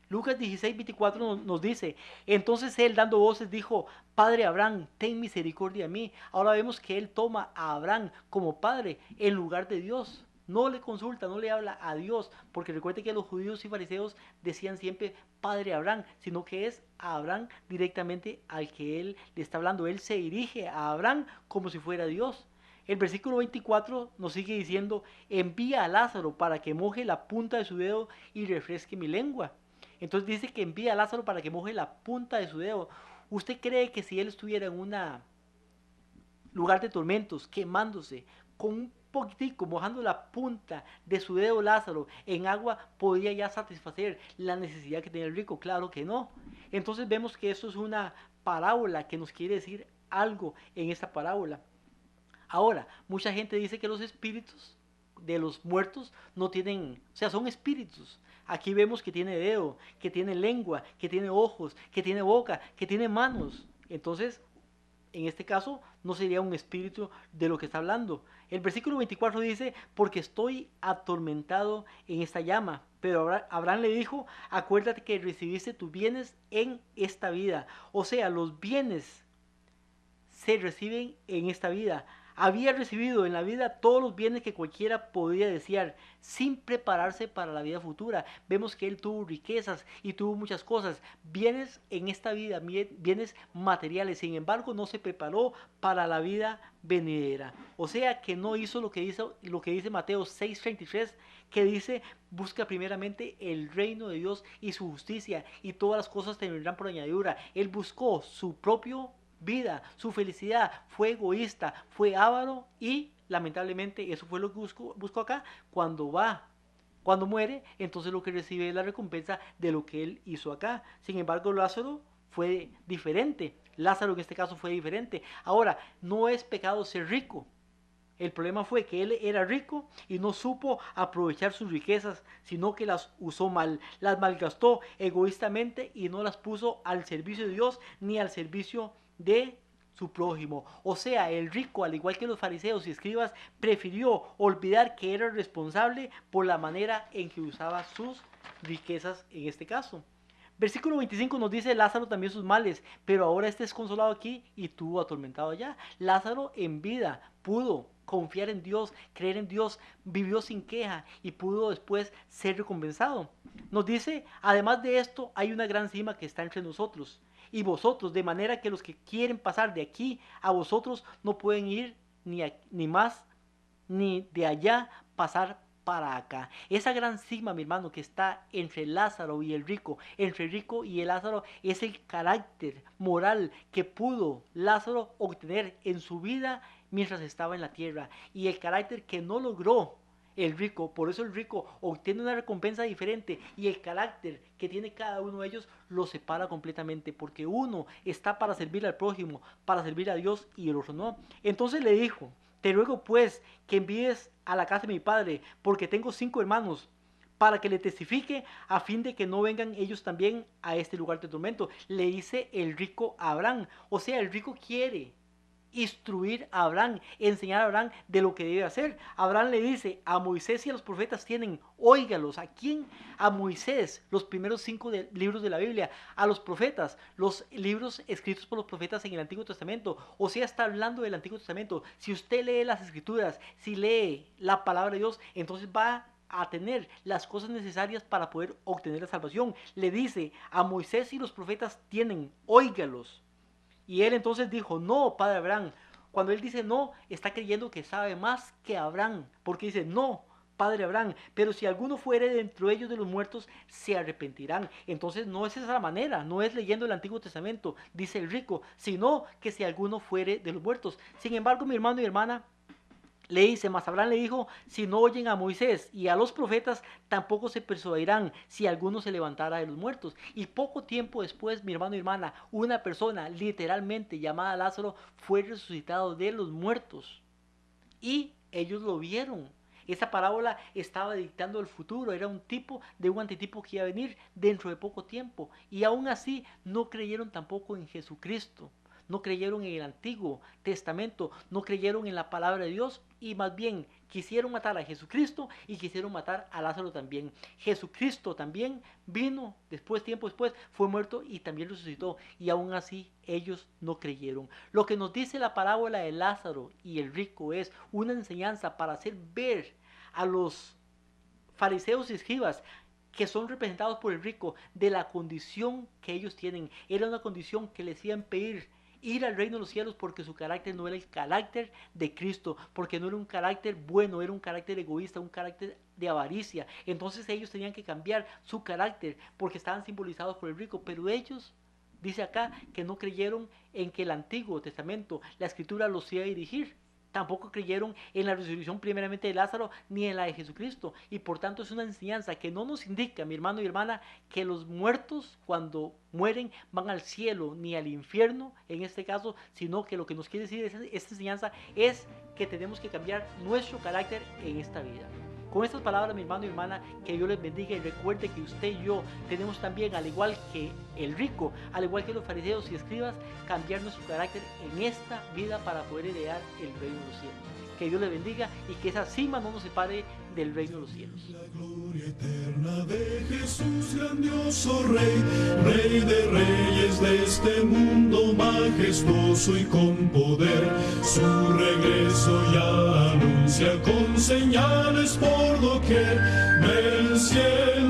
Lucas 16:24 nos dice, entonces él dando voces dijo, Padre Abraham, ten misericordia de mí. Ahora vemos que él toma a Abraham como padre en lugar de Dios. No le consulta, no le habla a Dios, porque recuerde que los judíos y fariseos decían siempre Padre Abraham, sino que es a Abraham directamente al que él le está hablando. Él se dirige a Abraham como si fuera Dios. El versículo 24 nos sigue diciendo, envía a Lázaro para que moje la punta de su dedo y refresque mi lengua. Entonces dice que envía a Lázaro para que moje la punta de su dedo. ¿Usted cree que si él estuviera en un lugar de tormentos, quemándose, con un poquitico mojando la punta de su dedo Lázaro en agua, podría ya satisfacer la necesidad que tenía el rico? Claro que no. Entonces vemos que esto es una parábola que nos quiere decir algo en esta parábola. Ahora, mucha gente dice que los espíritus de los muertos no tienen, o sea, son espíritus. Aquí vemos que tiene dedo, que tiene lengua, que tiene ojos, que tiene boca, que tiene manos. Entonces, en este caso, no sería un espíritu de lo que está hablando. El versículo 24 dice, porque estoy atormentado en esta llama. Pero Abraham le dijo, acuérdate que recibiste tus bienes en esta vida. O sea, los bienes se reciben en esta vida. Había recibido en la vida todos los bienes que cualquiera podía desear, sin prepararse para la vida futura. Vemos que él tuvo riquezas y tuvo muchas cosas, bienes en esta vida, bienes materiales. Sin embargo, no se preparó para la vida venidera. O sea que no hizo lo que dice Mateo 6:33, que dice, busca primeramente el reino de Dios y su justicia, y todas las cosas te vendrán por añadidura. Él buscó su propio vida, su felicidad, fue egoísta, fue avaro y lamentablemente eso fue lo que buscó acá. Cuando muere, entonces lo que recibe es la recompensa de lo que él hizo acá. Sin embargo, Lázaro fue diferente. Lázaro en este caso fue diferente. Ahora, no es pecado ser rico. El problema fue que él era rico y no supo aprovechar sus riquezas, sino que las usó mal, las malgastó egoístamente y no las puso al servicio de Dios ni al servicio de su prójimo. O sea, el rico, al igual que los fariseos y escribas, prefirió olvidar que era responsable por la manera en que usaba sus riquezas en este caso. Versículo 25 nos dice, Lázaro también sus males, pero ahora este es consolado aquí y tú atormentado allá. Lázaro en vida pudo confiar en Dios, creer en Dios, vivió sin queja y pudo después ser recompensado. Nos dice, además de esto, hay una gran cima que está entre nosotros y vosotros, de manera que los que quieren pasar de aquí a vosotros no pueden ir ni más ni de allá pasar para acá. Esa gran cima, mi hermano, que está entre Lázaro y el rico, entre el rico y el Lázaro, es el carácter moral que pudo Lázaro obtener en su vida mientras estaba en la tierra, y el carácter que no logró el rico. Por eso el rico obtiene una recompensa diferente, y el carácter que tiene cada uno de ellos lo separa completamente, porque uno está para servir al prójimo, para servir a Dios, y el otro no. Entonces le dijo, te ruego pues que envíes a la casa de mi padre, porque tengo 5 hermanos, para que le testifique, a fin de que no vengan ellos también a este lugar de tormento. Le dice el rico a Abraham. O sea, el rico quiere instruir a Abraham, enseñar a Abraham de lo que debe hacer. Abraham le dice, a Moisés y a los profetas tienen, óigalos. ¿A quién? A Moisés, los primeros 5 libros de la Biblia. A los profetas, los libros escritos por los profetas en el Antiguo Testamento. O sea, está hablando del Antiguo Testamento. Si usted lee las Escrituras, si lee la palabra de Dios, entonces va a tener las cosas necesarias para poder obtener la salvación. Le dice, a Moisés y los profetas tienen, óigalos. Y él entonces dijo, no, padre Abraham. Cuando él dice no, está creyendo que sabe más que Abraham, porque dice, no, padre Abraham, pero si alguno fuere dentro de ellos de los muertos, se arrepentirán. Entonces no es esa la manera, no es leyendo el Antiguo Testamento, dice el rico, sino que si alguno fuere de los muertos. Sin embargo, mi hermano y hermana, le dice, mas Abraham le dijo, si no oyen a Moisés y a los profetas, tampoco se persuadirán si alguno se levantara de los muertos. Y poco tiempo después, mi hermano y hermana, una persona literalmente llamada Lázaro fue resucitado de los muertos. Y ellos lo vieron. Esa parábola estaba dictando el futuro, era un tipo de un antitipo que iba a venir dentro de poco tiempo. Y aún así no creyeron tampoco en Jesucristo. No creyeron en el Antiguo Testamento, no creyeron en la palabra de Dios y más bien quisieron matar a Jesucristo y quisieron matar a Lázaro también. Jesucristo también vino tiempo después, fue muerto y también resucitó y aún así ellos no creyeron. Lo que nos dice la parábola de Lázaro y el rico es una enseñanza para hacer ver a los fariseos y escribas que son representados por el rico de la condición que ellos tienen. Era una condición que les iban a pedir ir al reino de los cielos porque su carácter no era el carácter de Cristo, porque no era un carácter bueno, era un carácter egoísta, un carácter de avaricia. Entonces ellos tenían que cambiar su carácter porque estaban simbolizados por el rico, pero ellos, dice acá, que no creyeron en que el Antiguo Testamento, la Escritura los iba a dirigir. Tampoco creyeron en la resurrección primeramente de Lázaro ni en la de Jesucristo. Y por tanto es una enseñanza que no nos indica, mi hermano y hermana, que los muertos cuando mueren van al cielo ni al infierno, en este caso, sino que lo que nos quiere decir esta enseñanza es que tenemos que cambiar nuestro carácter en esta vida. Con estas palabras, mi hermano y hermana, que Dios les bendiga y recuerde que usted y yo tenemos también, al igual que el rico, al igual que los fariseos y escribas, cambiar nuestro carácter en esta vida para poder heredar el reino de los cielos. Que Dios les bendiga y que esa cima no nos separe del reino de los cielos. La gloria eterna de Jesús, grandioso Rey, Rey de reyes de este mundo, majestuoso y con poder. Su regreso ya anuncia con señales por doquier. Ven cielo.